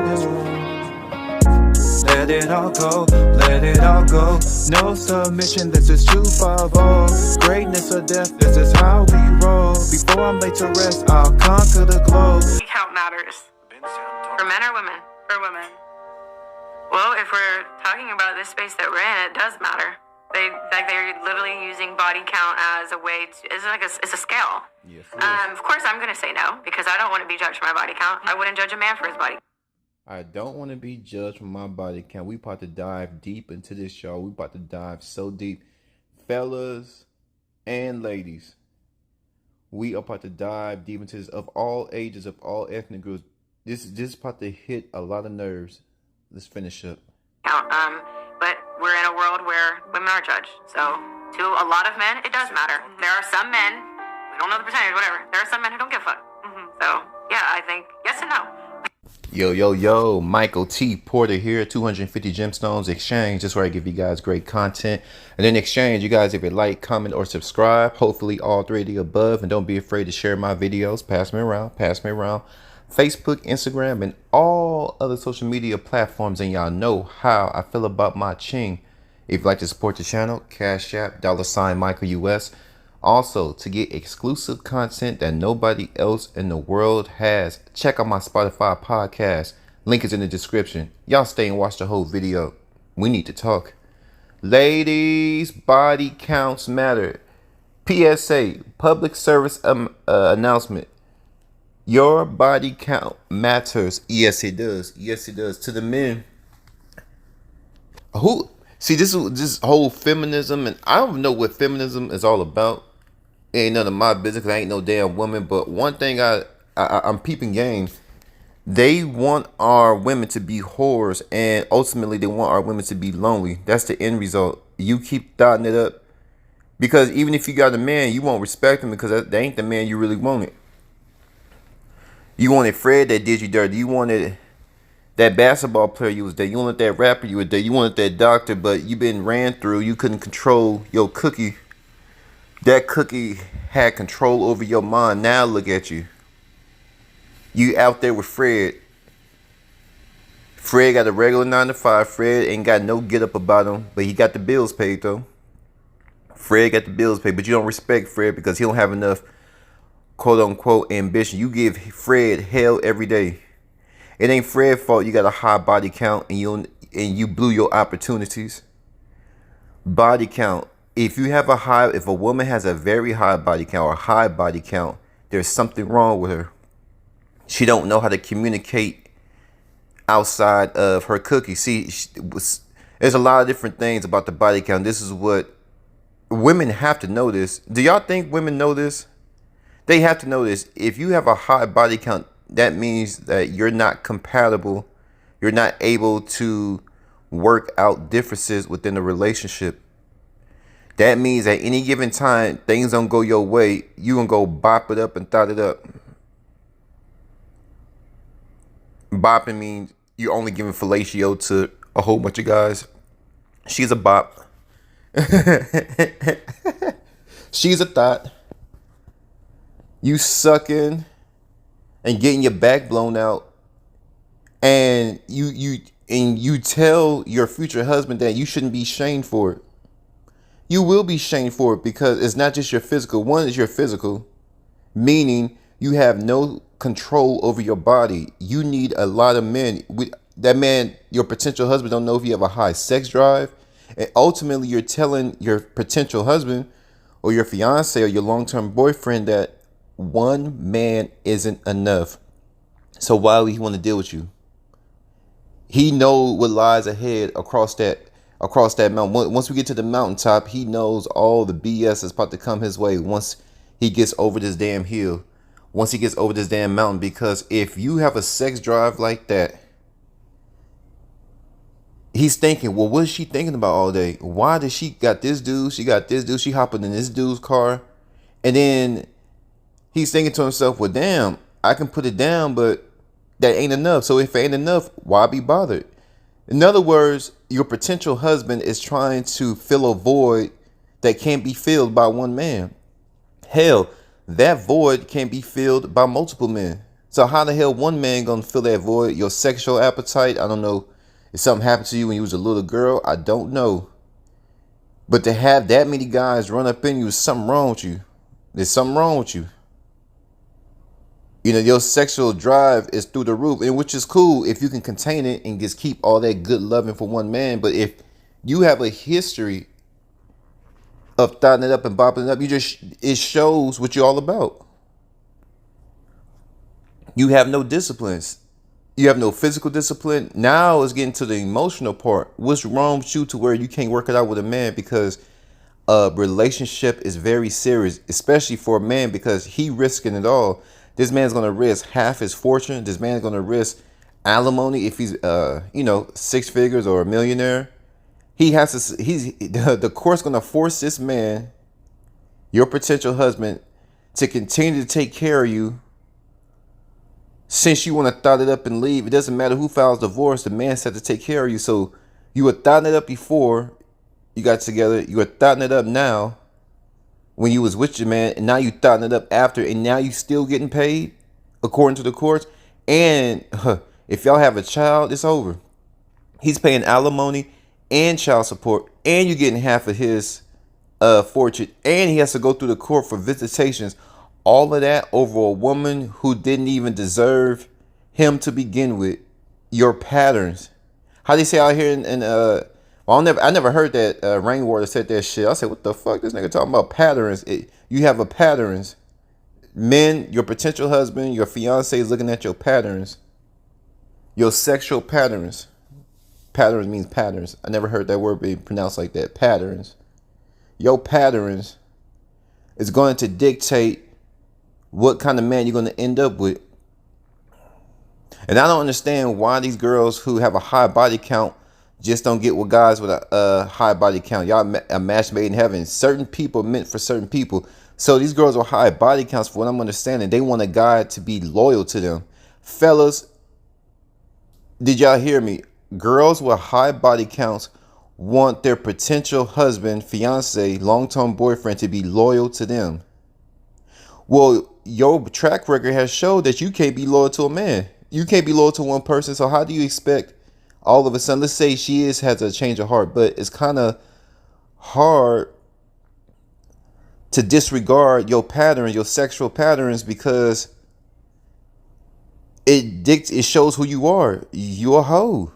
Let it all go, let it all go. No submission, this is 250. Greatness or death, this is how we roll. Before I'm laid to rest, I'll conquer the globe. Count matters. For men or women? For women. Well, if we're talking about this space that we're in, it does matter. They're literally using body count as a way to, it's a scale. Yes, of course, I'm going to say no, because I don't want to be judged for my body count. I wouldn't judge a man for his body. I don't want to be judged for my body count. We about to dive deep into this, y'all. We about to dive so deep. Fellas and ladies, we are about to dive deep into this, of all ages, of all ethnic groups. This is about to hit a lot of nerves. Let's finish up. But we're in a world where women are judged. So to a lot of men, it does matter. There are some men, we don't know the percentage, whatever. There are some men who don't give a fuck. So yeah, I think yes and no. Yo, Michael T. Porter here, 250 Gemstones Exchange. That's where I give you guys great content. And in exchange, you guys, if you like, comment, or subscribe, hopefully all three of the above. And don't be afraid to share my videos. Pass me around. Facebook, Instagram, and all other social media platforms. And y'all know how I feel about my ching. If you'd like to support the channel, Cash App, $ Michael US. Also, to get exclusive content that nobody else in the world has, check out my Spotify podcast. Link is in the description. Y'all stay and watch the whole video. We need to talk. Ladies, body counts matter. PSA, public service announcement. Your body count matters. Yes, it does. Yes, it does. To the men who see this whole feminism, and I don't know what feminism is all about. It ain't none of my business, 'cause I ain't no damn woman. But one thing I'm peeping game. They want our women to be whores, and ultimately they want our women to be lonely. That's the end result. You keep dotting it up, because even if you got a man, you won't respect him because that ain't the man you really wanted. You wanted Fred that did you dirty. You wanted that basketball player you was there. You wanted that rapper you were there. You wanted that doctor, but you been ran through. You couldn't control your cookie. That cookie had control over your mind. Now look at you. You out there with Fred. Fred got a regular 9 to 5. Fred ain't got no get up about him, but he got the bills paid though. Fred got the bills paid, but you don't respect Fred because he don't have enough quote unquote ambition. You give Fred hell every day. It ain't Fred's fault you got a high body count and you blew your opportunities. Body count. If a woman has a very high body count or a high body count, there's something wrong with her. She don't know how to communicate outside of her cookie. See, there's a lot of different things about the body count. This is what women have to know this. Do y'all think women know this? They have to know this. If you have a high body count, that means that you're not compatible. You're not able to work out differences within a relationship. That means at any given time, things don't go your way. You gonna go bop it up and thot it up. Bopping means you're only giving fellatio to a whole bunch of guys. She's a bop. She's a thought. You sucking and getting your back blown out, and you tell your future husband that you shouldn't be shamed for it. You will be shamed for it because it's not just your physical. One is your physical, meaning you have no control over your body. You need a lot of men. That man, your potential husband, don't know if you have a high sex drive. And ultimately, you're telling your potential husband or your fiance or your long-term boyfriend that one man isn't enough. So why would he want to deal with you? He knows what lies ahead across that mountain. Once we get to the mountaintop, he knows all the BS that's about to come his way once he gets over this damn hill. Once he gets over this damn mountain. Because if you have a sex drive like that, he's thinking, well, what is she thinking about all day? Why does she got this dude? She got this dude. She hopping in this dude's car. And then he's thinking to himself, well, damn, I can put it down, but that ain't enough. So if it ain't enough, why be bothered? In other words, your potential husband is trying to fill a void that can't be filled by one man. Hell, that void can be filled by multiple men. So how the hell one man gonna fill that void? Your sexual appetite? I don't know. If something happened to you when you was a little girl, I don't know. But to have that many guys run up in you, is something wrong with you. There's something wrong with you. You know, your sexual drive is through the roof, and which is cool if you can contain it and just keep all that good loving for one man. But if you have a history of thotting it up and bopping it up, it shows what you're all about. You have no disciplines. You have no physical discipline. Now it's getting to the emotional part. What's wrong with you to where you can't work it out with a man? Because a relationship is very serious, especially for a man, because he risking it all. This man's gonna risk half his fortune. This man's gonna risk alimony if he's six figures or a millionaire. He has to. The court's gonna force this man, your potential husband, to continue to take care of you. Since you want to thot it up and leave, it doesn't matter who files divorce. The man said to take care of you. So you were thotting it up before you got together. You were thotting it up now when you was with your man, and now you thotting it up after, and now you still getting paid according to the courts. And if y'all have a child, it's over. He's paying alimony and child support, and you're getting half of his fortune, and he has to go through the court for visitations. All of that over a woman who didn't even deserve him to begin with. Your patterns. How they say out here I never heard that Rainwater said that shit. I said, what the fuck? This nigga talking about patterns. You have a patterns. Men, your potential husband, your fiance is looking at your patterns. Your sexual patterns. Patterns means patterns. I never heard that word being pronounced like that. Patterns. Your patterns is going to dictate what kind of man you're going to end up with. And I don't understand why these girls who have a high body count just don't get with guys with a high body count. Y'all a match made in heaven. Certain people are meant for certain people. So these girls with high body counts, for what I'm understanding, they want a guy to be loyal to them. Fellas, did y'all hear me? Girls with high body counts want their potential husband, fiance, long-term boyfriend to be loyal to them. Well, your track record has showed that you can't be loyal to a man. You can't be loyal to one person. So how do you expect all of a sudden, let's say she has a change of heart, but it's kind of hard to disregard your patterns, your sexual patterns, because it shows who you are. You're a hoe.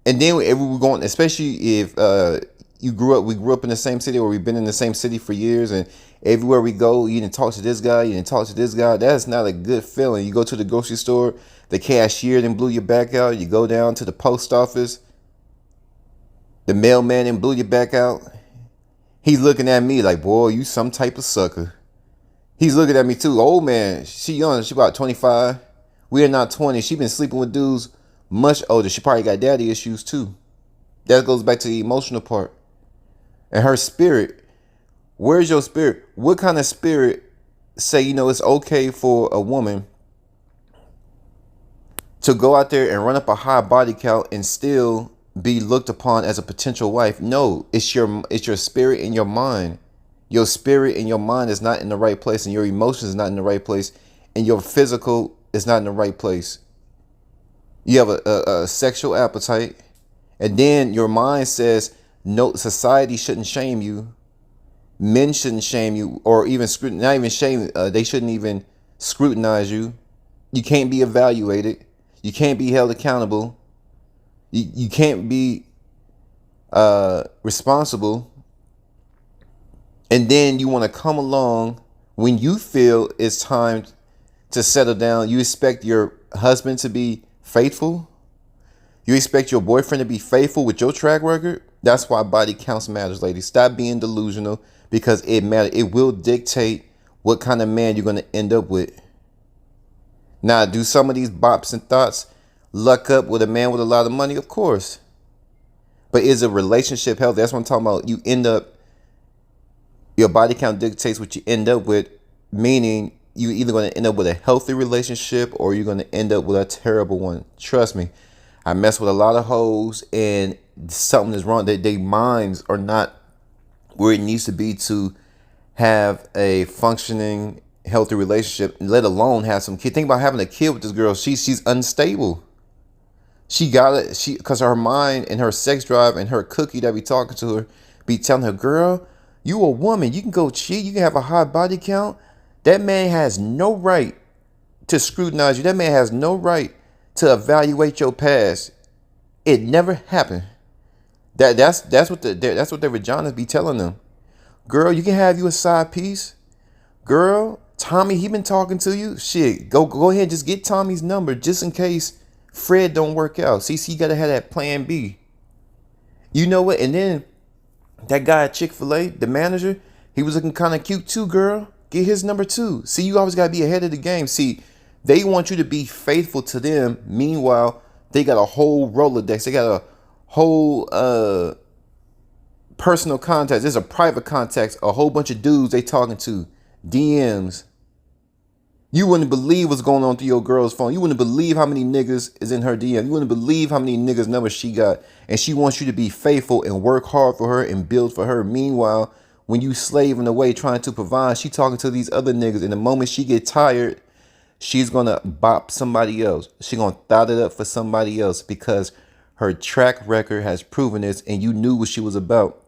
And then we're going, especially if we grew up in the same city, or we've been in the same city for years, and everywhere we go, you didn't talk to this guy, you didn't talk to this guy. That's not a good feeling. You go to the grocery store, the cashier then blew your back out. You go down to the post office, the mailman then blew your back out. He's looking at me like, boy, you some type of sucker. He's looking at me too. Old man, she young, she about 25. We are not 20. She been sleeping with dudes much older. She probably got daddy issues too. That goes back to the emotional part. And her spirit. Where's your spirit? What kind of spirit say, it's okay for a woman to go out there and run up a high body count and still be looked upon as a potential wife? No, it's your spirit and your mind. Your spirit and your mind is not in the right place, and your emotions is not in the right place, and your physical is not in the right place. You have a sexual appetite, and then your mind says, no, society shouldn't shame you. Men shouldn't shame you, or even not even shame. They shouldn't even scrutinize you. You can't be evaluated. You can't be held accountable. You can't be responsible. And then you want to come along when you feel it's time to settle down. You expect your husband to be faithful. You expect your boyfriend to be faithful with your track record. That's why body counts matters, ladies. Stop being delusional, because it matters. It will dictate what kind of man you're going to end up with. Now, do some of these bops and thoughts luck up with a man with a lot of money? Of course. But is a relationship healthy? That's what I'm talking about. Your body count dictates what you end up with, meaning you're either going to end up with a healthy relationship or you're going to end up with a terrible one. Trust me. I mess with a lot of hoes, and something is wrong. Their minds are not where it needs to be to have a functioning healthy relationship, let alone have some kid. Think about having a kid with this girl. She's unstable. She got it. Because her mind and her sex drive and her cookie that be talking to her be telling her, girl, you a woman. You can go cheat. You can have a high body count. That man has no right to scrutinize you. That man has no right to evaluate your past. It never happened. That's what their vaginas be telling them. Girl, you can have you a side piece. Girl, Tommy, he been talking to you. Shit, go ahead and just get Tommy's number just in case Fred don't work out. See, you gotta have that plan B. You know what? And then that guy at Chick-fil-A, the manager, he was looking kind of cute too, girl. Get his number too. See, you always gotta be ahead of the game. See, they want you to be faithful to them. Meanwhile, they got a whole Rolodex. They got a whole personal contacts. There's a private contacts, a whole bunch of dudes they talking to, DMs. You wouldn't believe what's going on through your girl's phone. You wouldn't believe how many niggas is in her DM. You wouldn't believe how many niggas numbers she got. And she wants you to be faithful and work hard for her and build for her. Meanwhile, when you slaving away trying to provide, she talking to these other niggas. And the moment she get tired, she's gonna bop somebody else. She gonna thot it up for somebody else because her track record has proven this, and you knew what she was about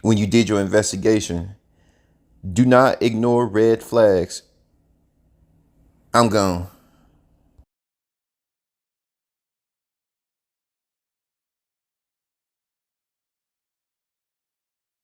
when you did your investigation. Do not ignore red flags. I'm gone.